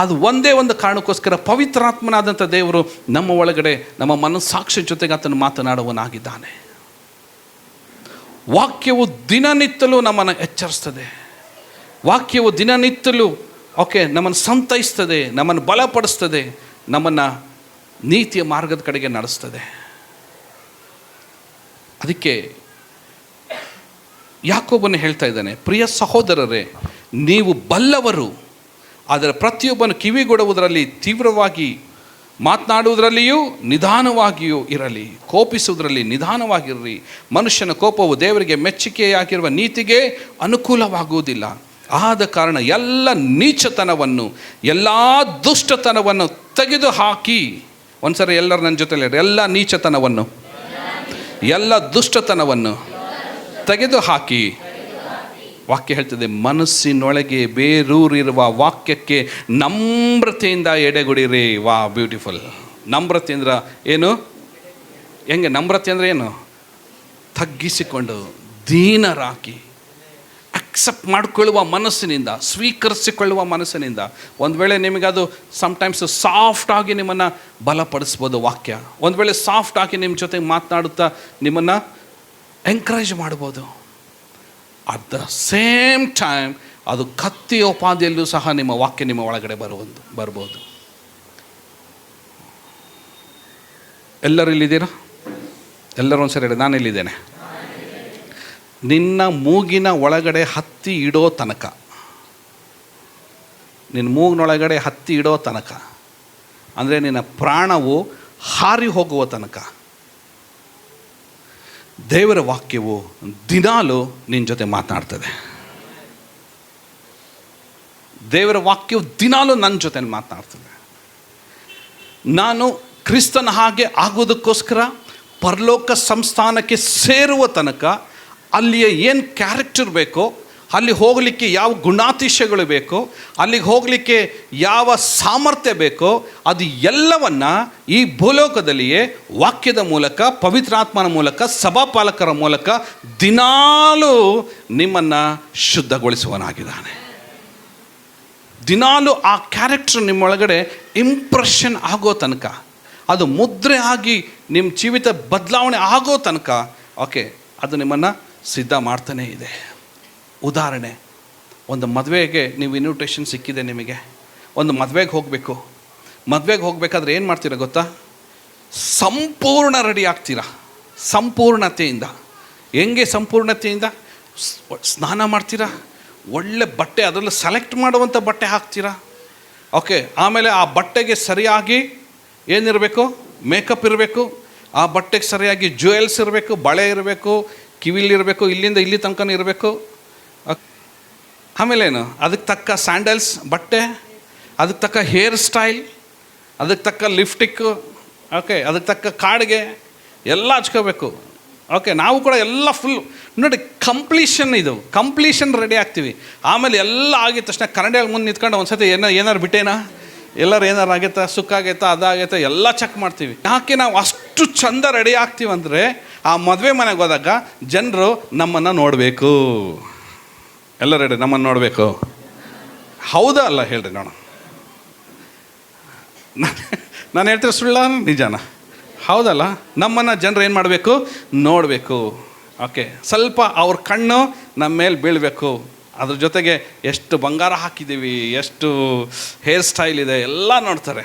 ಅದು ಒಂದೇ ಒಂದು ಕಾರಣಕ್ಕೋಸ್ಕರ ಪವಿತ್ರಾತ್ಮನಾದಂಥ ದೇವರು ನಮ್ಮ ಒಳಗಡೆ ನಮ್ಮ ಮನಸ್ಸಾಕ್ಷಿ ಜೊತೆಗೆ ಆತನು ಮಾತನಾಡುವನಾಗಿದ್ದಾನೆ. ವಾಕ್ಯವು ದಿನನಿತ್ಯಲೂ ನಮ್ಮನ್ನು ಎಚ್ಚರಿಸ್ತದೆ. ವಾಕ್ಯವು ದಿನನಿತ್ಯಲೂ ನಮ್ಮನ್ನು ಸಂತೈಸ್ತದೆ, ನಮ್ಮನ್ನು ಬಲಪಡಿಸ್ತದೆ, ನಮ್ಮನ್ನು ನೀತಿಯ ಮಾರ್ಗದ ಕಡೆಗೆ ನಡೆಸ್ತದೆ. ಅದಕ್ಕೆ ಯಾಕೋಬನು ಹೇಳ್ತಾ ಇದ್ದಾನೆ, ಪ್ರಿಯ ಸಹೋದರರೇ, ನೀವು ಬಲ್ಲವರು, ಆದರೆ ಪ್ರತಿಯೊಬ್ಬನು ಕಿವಿಗೊಡುವುದರಲ್ಲಿ ತೀವ್ರವಾಗಿ, ಮಾತನಾಡುವುದರಲ್ಲಿಯೂ ನಿಧಾನವಾಗಿಯೂ ಇರಲಿ, ಕೋಪಿಸುವುದರಲ್ಲಿ ನಿಧಾನವಾಗಿರಲಿ. ಮನುಷ್ಯನ ಕೋಪವು ದೇವರಿಗೆ ಮೆಚ್ಚುಗೆಯಾಗಿರುವ ನೀತಿಗೆ ಅನುಕೂಲವಾಗುವುದಿಲ್ಲ. ಆದ ಕಾರಣ ಎಲ್ಲ ನೀಚತನವನ್ನು, ಎಲ್ಲ ದುಷ್ಟತನವನ್ನು ತೆಗೆದು ಹಾಕಿ. ಒಂದ್ಸರಿ ಎಲ್ಲರೂ ನನ್ನ ಜೊತೆಲಿ ಎಲ್ಲ ನೀಚತನವನ್ನು, ಎಲ್ಲ ದುಷ್ಟತನವನ್ನು ತೆಗೆದು ಹಾಕಿ. ವಾಕ್ಯ ಹೇಳ್ತದೆ, ಮನಸ್ಸಿನೊಳಗೆ ಬೇರೂರಿರುವ ವಾಕ್ಯಕ್ಕೆ ನಮ್ರತೆಯಿಂದ ಎಡೆಗುಡಿರಿ. ವಾ, ಬ್ಯೂಟಿಫುಲ್. ನಮ್ರತೆ ಅಂದ್ರೆ ಏನು? ಹೆಂಗೆ ನಮ್ರತೆ ಅಂದರೆ ಏನು? ತಗ್ಗಿಸಿಕೊಂಡು, ದೀನರಾಗಿ, ಅಕ್ಸೆಪ್ಟ್ ಮಾಡಿಕೊಳ್ಳುವ ಮನಸ್ಸಿನಿಂದ, ಸ್ವೀಕರಿಸಿಕೊಳ್ಳುವ ಮನಸ್ಸಿನಿಂದ. ಒಂದು ವೇಳೆ ನಿಮಗದು ಸಮ್ಟೈಮ್ಸ್ ಸಾಫ್ಟಾಗಿ ನಿಮ್ಮನ್ನು ಬಲಪಡಿಸ್ಬೋದು ವಾಕ್ಯ. ಒಂದು ವೇಳೆ ಸಾಫ್ಟಾಗಿ ನಿಮ್ಮ ಜೊತೆಗೆ ಮಾತನಾಡುತ್ತಾ ನಿಮ್ಮನ್ನು ಎಂಕರೇಜ್ ಮಾಡ್ಬೋದು. ಅಟ್ ದ ಸೇಮ್ ಟೈಮ್ ಅದು ಕತ್ತಿಯೋಪಾದಿಯಲ್ಲೂ ಸಹ ನಿಮ್ಮ ವಾಕ್ಯ ನಿಮ್ಮ ಒಳಗಡೆ ಬರ್ಬೋದು. ಎಲ್ಲರೂ ಇಲ್ಲಿದ್ದೀರಾ? ಎಲ್ಲರೂ ಒಂದ್ಸರಿ ಹೇಳಿ, ನಾನು ಇಲ್ಲಿದ್ದೇನೆ. ನಿನ್ನ ಮೂಗಿನ ಒಳಗಡೆ ಹತ್ತಿ ಇಡೋ ತನಕ, ನಿನ್ನ ಮೂಗಿನೊಳಗಡೆ ಹತ್ತಿ ಇಡೋ ತನಕ ಅಂದರೆ ನಿನ್ನ ಪ್ರಾಣವು ಹಾರಿ ಹೋಗುವ ತನಕ ದೇವರ ವಾಕ್ಯವು ದಿನಾಲೂ ನಿನ್ನ ಜೊತೆ ಮಾತನಾಡ್ತದೆ. ದೇವರ ವಾಕ್ಯವು ದಿನಾಲೂ ನನ್ನ ಜೊತೆ ಮಾತನಾಡ್ತದೆ. ನಾನು ಕ್ರಿಸ್ತನ ಹಾಗೆ ಆಗೋದಕ್ಕೋಸ್ಕರ ಪರಲೋಕ ಸಂಸ್ಥಾನಕ್ಕೆ ಸೇರುವ ತನಕ ಅಲ್ಲಿಯ ಏನು ಕ್ಯಾರೆಕ್ಟರ್ ಬೇಕೋ, ಅಲ್ಲಿ ಹೋಗಲಿಕ್ಕೆ ಯಾವ ಗುಣಾತಿಶಯಗಳು ಬೇಕೋ, ಅಲ್ಲಿಗೆ ಹೋಗಲಿಕ್ಕೆ ಯಾವ ಸಾಮರ್ಥ್ಯ ಬೇಕೋ, ಅದು ಎಲ್ಲವನ್ನು ಈ ಭೂಲೋಕದಲ್ಲಿಯೇ ವಾಕ್ಯದ ಮೂಲಕ, ಪವಿತ್ರಾತ್ಮನ ಮೂಲಕ, ಸಭಾಪಾಲಕರ ಮೂಲಕ ದಿನಾಲೂ ನಿಮ್ಮನ್ನು ಶುದ್ಧಗೊಳಿಸುವನಾಗಿದ್ದಾನೆ. ದಿನಾಲೂ ಆ ಕ್ಯಾರೆಕ್ಟರ್ ನಿಮ್ಮೊಳಗಡೆ ಇಂಪ್ರೆಷನ್ ಆಗೋ ತನಕ, ಅದು ಮುದ್ರೆ ಆಗಿ ನಿಮ್ಮ ಜೀವಿತ ಬದಲಾವಣೆ ಆಗೋ ತನಕ ಅದು ನಿಮ್ಮನ್ನು ಸಿದ್ಧ ಮಾಡ್ತಾನೇ ಇದೆ. ಉದಾಹರಣೆ, ಒಂದು ಮದುವೆಗೆ ನೀವು ಇನ್ವಿಟೇಷನ್ ಸಿಕ್ಕಿದೆ, ನಿಮಗೆ ಒಂದು ಮದುವೆಗೆ ಹೋಗಬೇಕು. ಮದುವೆಗೆ ಹೋಗಬೇಕಾದ್ರೆ ಏನು ಮಾಡ್ತೀರಾ ಗೊತ್ತಾ? ಸಂಪೂರ್ಣ ರೆಡಿ ಆಗ್ತೀರಾ, ಸಂಪೂರ್ಣತೆಯಿಂದ. ಹೆಂಗೆ ಸಂಪೂರ್ಣತೆಯಿಂದ? ಸ್ನಾನ ಮಾಡ್ತೀರಾ, ಒಳ್ಳೆ ಬಟ್ಟೆ, ಅದರಲ್ಲಿ ಸೆಲೆಕ್ಟ್ ಮಾಡುವಂಥ ಬಟ್ಟೆ ಹಾಕ್ತೀರಾ. ಆಮೇಲೆ ಆ ಬಟ್ಟೆಗೆ ಸರಿಯಾಗಿ ಏನಿರಬೇಕು? ಮೇಕಪ್ ಇರಬೇಕು. ಆ ಬಟ್ಟೆಗೆ ಸರಿಯಾಗಿ ಜ್ಯುವೆಲ್ಸ್ ಇರಬೇಕು, ಬಳೆ ಇರಬೇಕು, ಕಿವಿಲಿರಬೇಕು, ಇಲ್ಲಿಂದ ಇಲ್ಲಿ ತನಕ ಇರಬೇಕು. ಆಮೇಲೇನು? ಅದಕ್ಕೆ ತಕ್ಕ ಸ್ಯಾಂಡಲ್ಸ್ ಬಟ್ಟೆ, ಅದಕ್ಕೆ ತಕ್ಕ ಹೇರ್ ಸ್ಟೈಲ್, ಅದಕ್ಕೆ ತಕ್ಕ ಲಿಫ್ಟಿಕ್ಕು, ಅದಕ್ಕೆ ತಕ್ಕ ಕಾಡಿಗೆ ಎಲ್ಲ ಹಚ್ಕೋಬೇಕು. ನಾವು ಕೂಡ ಎಲ್ಲ ಫುಲ್ ನೋಡಿ, ಕಂಪ್ಲೀಷನ್ ರೆಡಿ ಆಗ್ತೀವಿ. ಆಮೇಲೆ ಎಲ್ಲ ಆಗಿದ ತಕ್ಷಣ ಕನ್ನಡಿಯಾಗ ಮುಂದೆ ನಿಂತ್ಕೊಂಡು ಒಂದು ಸತಿ ಏನಾರು ಬಿಟ್ಟೇನಾ, ಎಲ್ಲರೂ ಏನಾರು ಆಗೈತಾ, ಸುಖ ಆಗೈತಾ, ಅದಾಗೈತಾ ಎಲ್ಲ ಚೆಕ್ ಮಾಡ್ತೀವಿ. ಯಾಕೆ ನಾವು ಅಷ್ಟು ಚಂದ ರೆಡಿ ಆಗ್ತೀವಂದರೆ, ಆ ಮದುವೆ ಮನೆಗೆ ಹೋದಾಗ ಜನರು ನಮ್ಮನ್ನು ನೋಡಬೇಕು. ಎಲ್ಲ ರೆಡಿ ನಮ್ಮನ್ನು ನೋಡಬೇಕು. ಹೌದಾ ಅಲ್ಲ ಹೇಳ್ರಿ ನೋಡ. ನಾನು ಹೇಳ್ತೀರ ಸುಳ್ಳ ನಿಜಾನ? ಹೌದಲ್ಲ? ನಮ್ಮನ್ನು ಜನರು ಏನು ಮಾಡಬೇಕು? ನೋಡಬೇಕು. ಸ್ವಲ್ಪ ಅವ್ರ ಕಣ್ಣು ನಮ್ಮ ಮೇಲೆ ಬೀಳಬೇಕು. ಅದ್ರ ಜೊತೆಗೆ ಎಷ್ಟು ಬಂಗಾರ ಹಾಕಿದ್ದೀವಿ, ಎಷ್ಟು ಹೇರ್ ಸ್ಟೈಲ್ ಇದೆ, ಎಲ್ಲ ನೋಡ್ತಾರೆ.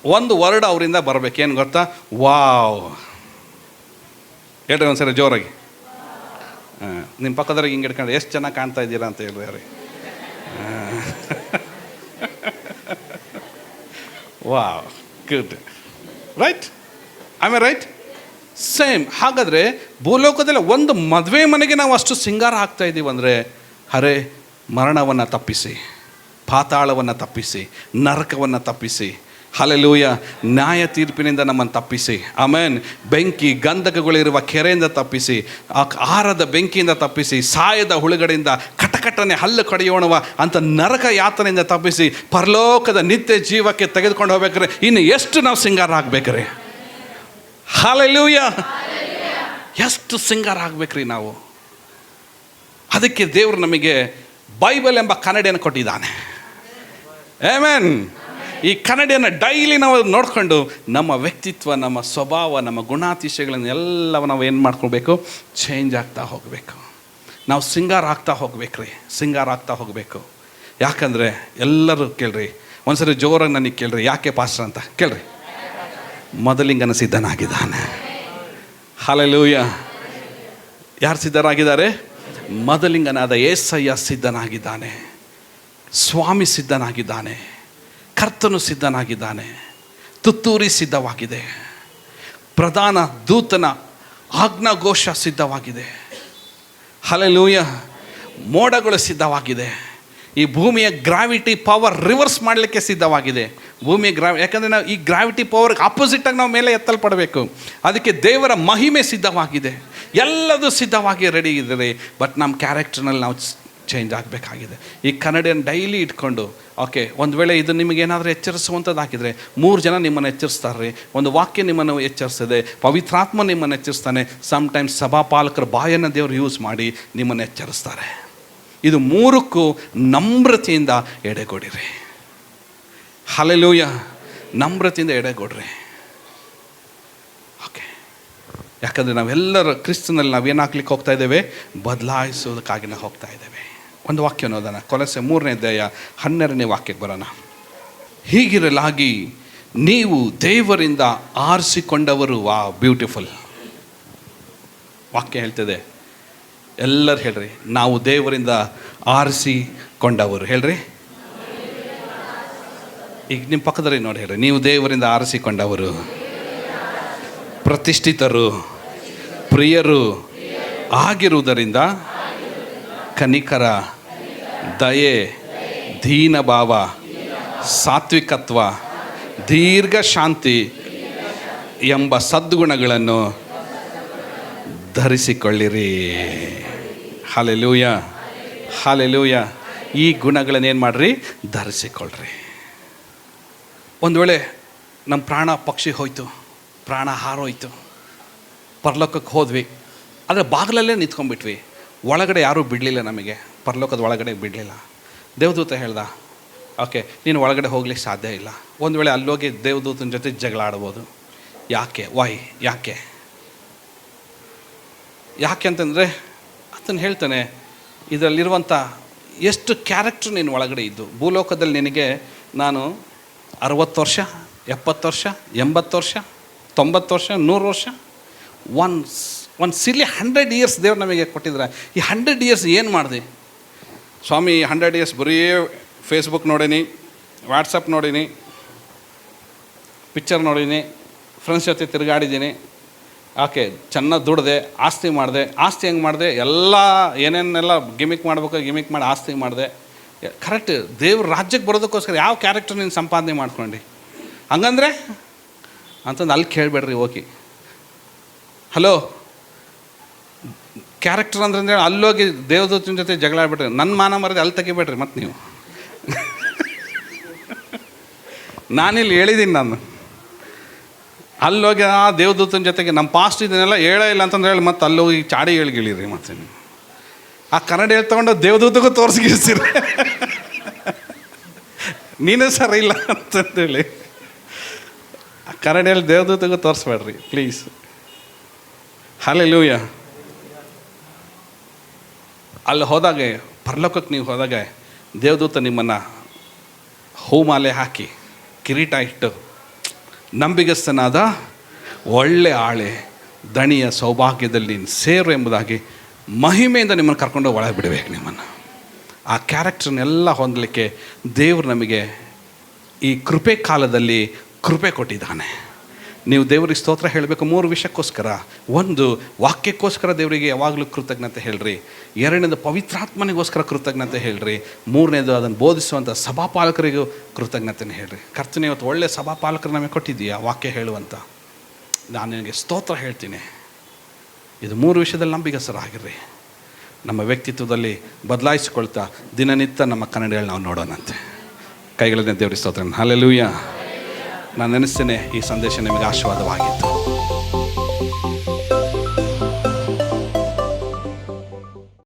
ಒಂದು ವರ್ಡ್ ಅವರಿಂದ ಬರಬೇಕು, ಏನು ಗೊತ್ತಾ? ವಾವ್. ಹೇಳ್ರಿ ಒಂದ್ಸರಿ ಜೋರಾಗಿ. ನಿಮ್ಮ ಪಕ್ಕದವ್ರಿಗೆ ಹಿಂಗೆ ಹಿಡ್ಕೊಂಡು ಎಷ್ಟು ಚೆನ್ನಾಗಿ ಕಾಣ್ತಾ ಇದ್ದೀರಾ ಅಂತ ಹೇಳ್ರಿ ಅವ್ರಿಗೆ. Wow, good, right? ಆಮೇಲೆ ರೈಟ್ ಸೇಮ್. ಹಾಗಾದರೆ ಭೂಲೋಕದಲ್ಲಿ ಒಂದು ಮದುವೆ ಮನೆಗೆ ನಾವು ಅಷ್ಟು ಸಿಂಗಾರ ಹಾಕ್ತಾ ಇದ್ದೀವಿ ಅಂದರೆ, ಹರೇ ಮರಣವನ್ನು ತಪ್ಪಿಸಿ, ಪಾತಾಳವನ್ನು ತಪ್ಪಿಸಿ, ನರಕವನ್ನು ತಪ್ಪಿಸಿ, ಹಲ್ಲೆಲೂಯಾ, ನ್ಯಾಯ ತೀರ್ಪಿನಿಂದ ನಮ್ಮನ್ನು ತಪ್ಪಿಸಿ, ಆಮೇನ್, ಬೆಂಕಿ ಗಂಧಕಗಳಿರುವ ಕೆರೆಯಿಂದ ತಪ್ಪಿಸಿ, ಆರದ ಬೆಂಕಿಯಿಂದ ತಪ್ಪಿಸಿ, ಸಾಯದ ಹುಳುಗಡೆಯಿಂದ, ಕಟಕಟನೆ ಹಲ್ಲು ಕಡಿಯೋಣವ ಅಂತ ನರಕ ಯಾತನೆಯಿಂದ ತಪ್ಪಿಸಿ, ಪರಲೋಕದ ನಿತ್ಯ ಜೀವಕ್ಕೆ ತೆಗೆದುಕೊಂಡು ಹೋಗ್ಬೇಕ್ರೆ ಇನ್ನು ಎಷ್ಟು ನಾವು ಸಿಂಗಾರ ಹಾಕ್ಬೇಕ್ರಿ? ಹಲ್ಲೆಲೂಯಾ, ಎಷ್ಟು ಸಿಂಗಾರ ಆಗ್ಬೇಕ್ರಿ ನಾವು. ಅದಕ್ಕೆ ದೇವರು ನಮಗೆ ಬೈಬಲ್ ಎಂಬ ಕನ್ನಡಿಯನ್ನು ಕೊಟ್ಟಿದ್ದಾನೆ. ಆಮೆನ್. ಈ ಕನ್ನಡಿಯನ್ನು ಡೈಲಿ ನಾವು ನೋಡಿಕೊಂಡು ನಮ್ಮ ವ್ಯಕ್ತಿತ್ವ, ನಮ್ಮ ಸ್ವಭಾವ, ನಮ್ಮ ಗುಣಾತಿಶಯಗಳನ್ನು ಎಲ್ಲವೂ ನಾವು ಏನು ಮಾಡ್ಕೊಳ್ಬೇಕು? ಚೇಂಜ್ ಆಗ್ತಾ ಹೋಗಬೇಕು. ನಾವು ಸಿಂಗಾರ ಆಗ್ತಾ ಹೋಗ್ಬೇಕ್ರಿ, ಸಿಂಗಾರ ಆಗ್ತಾ ಹೋಗಬೇಕು. ಯಾಕಂದರೆ ಎಲ್ಲರೂ ಕೇಳ್ರಿ, ಒಂದ್ಸರಿ ಜೋರಾಗಿ ನನಗೆ ಕೇಳ್ರಿ, ಯಾಕೆ ಪಾಸ್ಟರ್ ಅಂತ ಕೇಳ್ರಿ. ಮೊದಲಿಂಗನ ಸಿದ್ಧನಾಗಿದ್ದಾನೆ. ಹಲ್ಲೆಲೂಯಾ. ಯಾರು ಸಿದ್ಧರಾಗಿದ್ದಾರೆ? ಮೊದಲಿಂಗನಾದ ಯೇಸಯ್ಯ ಸಿದ್ಧನಾಗಿದ್ದಾನೆ, ಸ್ವಾಮಿ ಸಿದ್ಧನಾಗಿದ್ದಾನೆ, ಕರ್ತನು ಸಿದ್ಧನಾಗಿದ್ದಾನೆ, ತುತ್ತೂರಿ ಸಿದ್ಧವಾಗಿದೆ, ಪ್ರಧಾನ ದೂತನ ಆಜ್ಞಾಘೋಷ ಸಿದ್ಧವಾಗಿದೆ. ಹಲ್ಲೆಲೂಯಾ. ಮೋಡಗಳು ಸಿದ್ಧವಾಗಿದೆ. ಈ ಭೂಮಿಯ ಗ್ರಾವಿಟಿ ಪವರ್ ರಿವರ್ಸ್ ಮಾಡಲಿಕ್ಕೆ ಸಿದ್ಧವಾಗಿದೆ. ಭೂಮಿಯ ಯಾಕಂದರೆ ನಾವು ಈ ಗ್ರಾವಿಟಿ ಪವರ್ಗೆ ಆಪೋಸಿಟಾಗಿ ನಾವು ಮೇಲೆ ಎತ್ತಲ್ಪಡಬೇಕು. ಅದಕ್ಕೆ ದೇವರ ಮಹಿಮೆ ಸಿದ್ಧವಾಗಿದೆ. ಎಲ್ಲದೂ ಸಿದ್ಧವಾಗಿ ರೆಡಿ ಇದ್ದಾರೆ. ಬಟ್ ನಮ್ಮ ಕ್ಯಾರೆಕ್ಟರ್ನಲ್ಲಿ ನಾವು ಚೇಂಜ್ ಆಗಬೇಕಾಗಿದೆ. ಈ ಕನ್ನಡಿಯನ್ನು ಡೈಲಿ ಇಟ್ಕೊಂಡು ಒಂದು ವೇಳೆ ಇದು ನಿಮಗೇನಾದರೂ ಎಚ್ಚರಿಸುವಂಥದ್ದಾಗಿದ್ದರೆ, 3 ಜನ ನಿಮ್ಮನ್ನು ಎಚ್ಚರಿಸ್ತಾರೆ, ಒಂದು ವಾಕ್ಯ ನಿಮ್ಮನ್ನು ಎಚ್ಚರಿಸ್ತದೆ, ಪವಿತ್ರಾತ್ಮ ನಿಮ್ಮನ್ನು ಎಚ್ಚರಿಸ್ತಾನೆ, ಸಮ್ಟೈಮ್ಸ್ ಸಭಾಪಾಲಕರ ಬಾಯನ್ನು ದೇವರು ಯೂಸ್ ಮಾಡಿ ನಿಮ್ಮನ್ನು ಎಚ್ಚರಿಸ್ತಾರೆ. ಇದು 3ಕ್ಕೂ ನಮ್ರತೆಯಿಂದ ಎಡೆಗೊಡಿರಿ. ಹಲ್ಲೆಲೂಯಾ. ನಮ್ರತೆಯಿಂದ ಎಡೆಗೊಡ್ರಿ. ಯಾಕಂದರೆ ನಾವೆಲ್ಲರೂ ಕ್ರಿಸ್ತನಲ್ಲಿ ನಾವೇನಾಗ್ಲಿಕ್ಕೆ ಹೋಗ್ತಾ ಇದ್ದೇವೆ? ಬದಲಾಯಿಸೋದಕ್ಕಾಗಿ ನಾವು ಹೋಗ್ತಾ ಇದ್ದೇವೆ. ಒಂದು ವಾಕ್ಯ ಓದೋಣ. ಕೊಲೊಸ್ಸೆ 3ನೇ ಅಧ್ಯಾಯ 12ನೇ ವಾಕ್ಯಕ್ಕೆ ಬರೋಣ. ಹೀಗಿರಲಾಗಿ ನೀವು ದೇವರಿಂದ ಆರಿಸಿಕೊಂಡವರು. ವಾ, ಬ್ಯೂಟಿಫುಲ್ ವಾಕ್ಯ ಹೇಳ್ತದೆ. ಎಲ್ಲರೂ ಹೇಳ್ರಿ, ನಾವು ದೇವರಿಂದ ಆರಿಸಿಕೊಂಡವರು. ಹೇಳ್ರಿ. ಈಗ ನಿಮ್ಮ ಪಕ್ಕದಲ್ಲಿ ನೋಡಿ ಹೇಳ್ರಿ, ನೀವು ದೇವರಿಂದ ಆರಿಸಿಕೊಂಡವರು, ಪ್ರತಿಷ್ಠಿತರು, ಪ್ರಿಯರು ಆಗಿರುವುದರಿಂದ ಕನಿಕರ, ದಯೆ, ದೀನಭಾವ, ಸಾತ್ವಿಕತ್ವ, ದೀರ್ಘ ಶಾಂತಿ ಎಂಬ ಸದ್ಗುಣಗಳನ್ನು ಧರಿಸಿಕೊಳ್ಳಿರಿ. Hallelujah, hallelujah. ಈ ಗುಣಗಳನ್ನೇನು ಮಾಡಿರಿ? ಧರಿಸಿಕೊಳ್ಳ್ರಿ. ಒಂದು ವೇಳೆ ನಮ್ಮ ಪ್ರಾಣ ಪಕ್ಷಿ ಹೋಯ್ತು, ಪ್ರಾಣ ಹಾರೋಯ್ತು, ಪರಲೋಕಕ್ಕೆ ಹೋದ್ವಿ, ಆದರೆ ಬಾಗಿಲಲ್ಲೇ ನಿಂತ್ಕೊಂಡ್ಬಿಟ್ವಿ, ಒಳಗಡೆ ಯಾರೂ ಬಿಡಲಿಲ್ಲ, ನಮಗೆ ಪರಲೋಕದ ಒಳಗಡೆ ಬಿಡಲಿಲ್ಲ. ದೇವದೂತ ಹೇಳ್ದ, ಓಕೆ ನೀನು ಒಳಗಡೆ ಹೋಗ್ಲಿಕ್ಕೆ ಸಾಧ್ಯ ಇಲ್ಲ. ಒಂದು ವೇಳೆ ಅಲ್ಲೋಗಿ ದೇವದೂತನ ಜೊತೆ ಜಗಳ ಆಡ್ಬೋದು. ಯಾಕೆ? ಯಾಕೆ ಅಂತಂದರೆ ಆತನು ಹೇಳ್ತಾನೆ, ಇದರಲ್ಲಿರುವಂಥ ಎಷ್ಟು ಕ್ಯಾರೆಕ್ಟರ್ ನೀನು ಒಳಗಡೆ ಇದ್ದು. ಭೂಲೋಕದಲ್ಲಿ ನಿನಗೆ ನಾನು 60 ವರ್ಷ, 70 ವರ್ಷ, 80 ವರ್ಷ, 90 ವರ್ಷ, 100 ವರ್ಷ, ಒಂದು ಸಿಲಿ 100 ಇಯರ್ಸ್ ದೇವ್ರು ನಮಗೆ ಕೊಟ್ಟಿದ್ರೆ, ಈ 100 ಇಯರ್ಸ್ ಏನು ಮಾಡಿದೆ ಸ್ವಾಮಿ? 100 ಇಯರ್ಸ್ ಬರೀ ಫೇಸ್ಬುಕ್ ನೋಡೀನಿ, ವಾಟ್ಸಪ್ ನೋಡೀನಿ, ಪಿಕ್ಚರ್ ನೋಡೀನಿ, ಫ್ರೆಂಡ್ಸ್ ಜೊತೆ ತಿರುಗಾಡಿದ್ದೀನಿ, ಓಕೆ ಚೆನ್ನಾಗಿ ದುಡ್ದೆ, ಆಸ್ತಿ ಮಾಡಿದೆ. ಆಸ್ತಿ ಹೆಂಗೆ ಮಾಡಿದೆ? ಎಲ್ಲ ಏನೇನೆಲ್ಲ ಗಿಮಿಕ್ ಮಾಡಿ ಆಸ್ತಿ ಮಾಡಿದೆ. ಕರೆಕ್ಟ್. ದೇವ್ರ ರಾಜ್ಯಕ್ಕೆ ಬರೋದಕ್ಕೋಸ್ಕರ ಯಾವ ಕ್ಯಾರೆಕ್ಟರ್ ನೀನು ಸಂಪಾದನೆ ಮಾಡ್ಕೊಂಡು ಹಂಗಂದ್ರೆ ಅಂತಂದು ಅಲ್ಲಿ ಕೇಳಬೇಡ್ರಿ. ಹೋಗಿ ಹಲೋ ಕ್ಯಾರೆಕ್ಟರ್ ಅಂದ್ರೆ ಅಲ್ಲೋಗಿ ದೇವದೂತನ ಜೊತೆ ಜಗಳ ಆಡ್ಬಿಟ್ರಿ. ನನ್ನ ಮಾನ ಮರದೆ ಅಲ್ಲಿ ತೆಗಿಬೇಡ್ರಿ. ಮತ್ತು ನೀವು ನಾನಿಲ್ಲಿ ಹೇಳಿದ್ದೀನಿ, ನಾನು ಅಲ್ಲೋಗಿ ಆ ದೇವದೂತನ ಜೊತೆಗೆ ನಮ್ಮ ಪಾಸ್ಟ್ ಇದನ್ನೆಲ್ಲ ಹೇಳೇ ಇಲ್ಲ ಅಂತಂದ್ರೆ ಹೇಳಿ ಮತ್ತೆ ಅಲ್ಲೋಗಿ ಚಾಡಿ ಹೇಳಿರಿ. ಮತ್ತೆ ನೀವು ಆ ಕನ್ನಡ ಹೇಳಿ ತೊಗೊಂಡು ದೇವದೂತಗೂ ತೋರಿಸ್ಗಿರ್ಸಿರಿ. ನೀನು ಸರಿ ಇಲ್ಲ ಅಂತಂದೇಳಿ ಆ ಕನ್ನಡ ಹೇಳಿ ದೇವದೂತಗೂ ತೋರಿಸ್ಬೇಡ್ರಿ ಪ್ಲೀಸ್. ಹಲ್ಲೆಲೂಯ. ಅಲ್ಲಿ ಹೋದಾಗೆ, ಪರಲೋಕಕ್ಕೆ ನೀವು ಹೋದಾಗ ದೇವದೂತ ನಿಮ್ಮನ್ನು ಹೂಮಾಲೆ ಹಾಕಿ ಕಿರೀಟ ಇಟ್ಟು, ನಂಬಿಗಸ್ತನಾದ ಒಳ್ಳೆ ಆಳೆ, ದಣಿಯ ಸೌಭಾಗ್ಯದಲ್ಲಿ ಸೇರು ಎಂಬುದಾಗಿ ಮಹಿಮೆಯಿಂದ ನಿಮ್ಮನ್ನು ಕರ್ಕೊಂಡು ಒಳಗೆ ಬಿಡಬೇಕು. ನಿಮ್ಮನ್ನು ಆ ಕ್ಯಾರೆಕ್ಟರ್ನೆಲ್ಲ ಹೊಂದಲಿಕ್ಕೆ ದೇವರು ನಮಗೆ ಈ ಕೃಪೆ ಕಾಲದಲ್ಲಿ ಕೃಪೆ ಕೊಟ್ಟಿದ್ದಾನೆ. ನೀವು ದೇವರಿಗೆ ಸ್ತೋತ್ರ ಹೇಳಬೇಕು 3 ವಿಷಯಕ್ಕೋಸ್ಕರ. 1, ವಾಕ್ಯಕ್ಕೋಸ್ಕರ ದೇವರಿಗೆ ಯಾವಾಗಲೂ ಕೃತಜ್ಞತೆ ಹೇಳ್ರಿ. 2ನೇದು ಪವಿತ್ರಾತ್ಮನಿಗೋಸ್ಕರ ಕೃತಜ್ಞತೆ ಹೇಳ್ರಿ. 3ನೇದು ಅದನ್ನು ಬೋಧಿಸುವಂಥ ಸಭಾಪಾಲಕರಿಗೂ ಕೃತಜ್ಞತೆನೇ ಹೇಳ್ರಿ. ಕರ್ತನೆ ಇವತ್ತು ಒಳ್ಳೆ ಸಭಾಪಾಲಕರು ನಮಗೆ ಕೊಟ್ಟಿದ್ದೀಯಾ ವಾಕ್ಯ ಹೇಳುವಂಥ. ನಾನು ನಿನಗೆ ಸ್ತೋತ್ರ ಹೇಳ್ತೀನಿ. ಇದು 3 ವಿಷಯದಲ್ಲಿ ನಂಬಿಗಸ್ತರಾಗಿರ್ರಿ. ನಮ್ಮ ವ್ಯಕ್ತಿತ್ವದಲ್ಲಿ ಬದಲಾಯಿಸಿಕೊಳ್ತಾ ದಿನನಿತ್ಯ ನಮ್ಮ ಕನ್ನಡಿಗಳು ನಾವು ನೋಡೋಣಂತೆ. ಕೈಗಳನ್ನೇ ದೇವರಿಗೆ ಸ್ತೋತ್ರ. ಹಲ್ಲೆಲೂಯ. ನಾನು ನೆನೆಸ್ತೇನೆ ಈ ಸಂದೇಶ ನಿಮಗೆ ಆಶೀರ್ವಾದವಾಗಿತ್ತು.